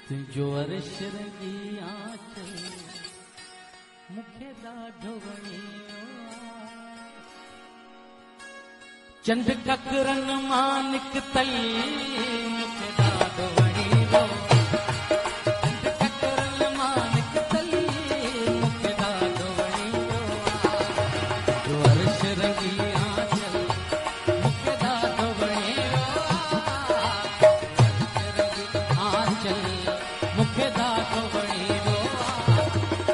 तुझो अर्श रंगी आंचल मूंखे ॾाढो वणियो चंद ककरन मां निकतल मूंखे ॾाढो वणियो चंद ककरन मां निकतल मूंखे ॾाढो वणियो तुझो अर्श रंगी आंचल मूंखे ॾाढो वणियो आंचल मूंखे ॾाढो वणियो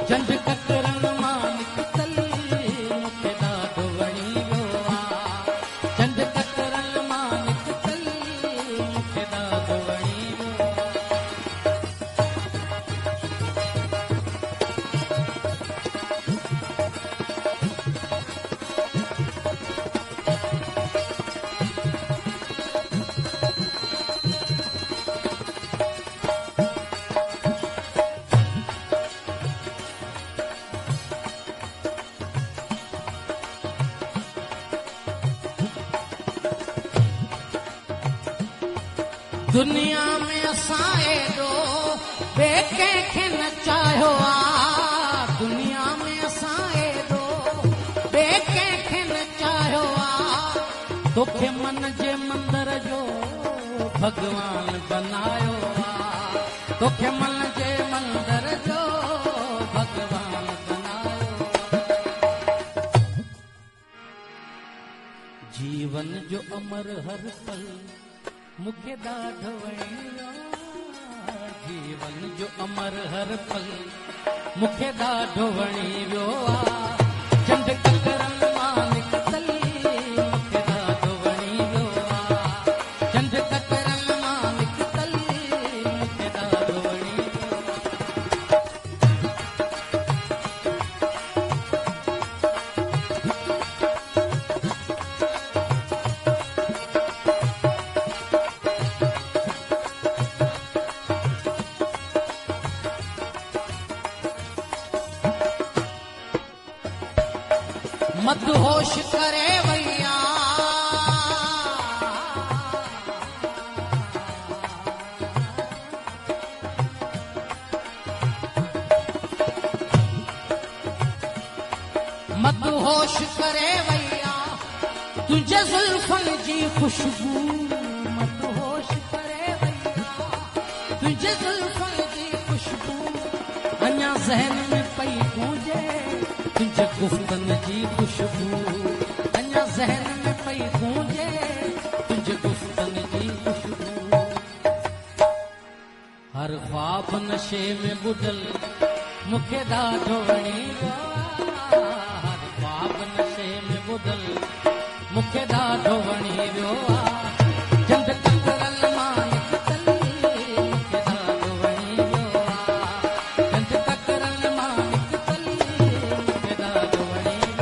चंद ककरन मां निकतल मूंखे ॾाढो वणियो चंद ककरन मां निकतल मूंखे ॾाढो वणियो दुनिया में असां एॾो ॿिए कंहिंखे न चाहियो आहे दुनिया में असां एॾो ॿिए कंहिंखे न चाहियो आहे तोखे मन जे मंदर जो भॻवान बनायो आहे तोखे मन जे मंदर जो भॻवान बनायो जीवन जो अमर हर पल मूंखे ॾाढो वणियो जीवन जो अमर हर पल मूंखे ॾाढो वणियो चंद ककरन मां निकतल मूंखे ॾाढो वणियो चंद ककरन मां निकतल मूंखे ॾाढो वणियो मदहोश करे वैया मदहोश करे वैया तुझे जुल्फन जी खुशबू मदहोश करे वैया तुझे जुल्फन जी खुशबू अञा ज़हन में पई गूंजे तुझे गुफ्तन जी खुशबू अञा ज़हन में पई गूंजे तुझे गुफ्तन जी खुशबू हर ख्वाब नशे में बुडल मूंखे ॾाढो वणियो हर ख्वाब नशे में बुडल मूंखे ॾाढो वणियो चंद ककरन मां निकतल मूंखे ॾाढो वणियो चंद ककरन मां निकतल मूंखे ॾाढो वणियो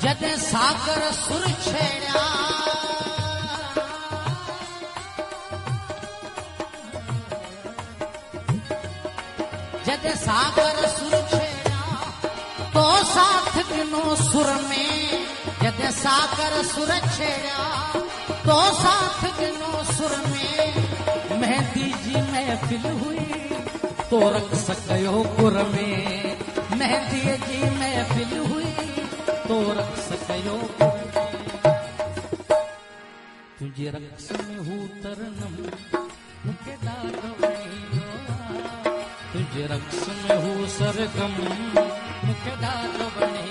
जॾहिं सागर सुर छेड़िया जॾहिं सागर सुर छेड़िया तो साथ ॾिनो सुर में जॾहिं सागर सुर छेड़िया तो साथ ॾिनो सुर में मेहंदी जी महफ़िल हुई तो रक़्स कयो गुर में मेहंदीअ जी महफ़िल हुई तो रक़्स कयो गुर में तुंहिंजे रक़्स में हू तरनम मूंखे ॾाढो वणियो तुंहिंजे रक़्स में हू सरगम मूंखे ॾाढो वणियो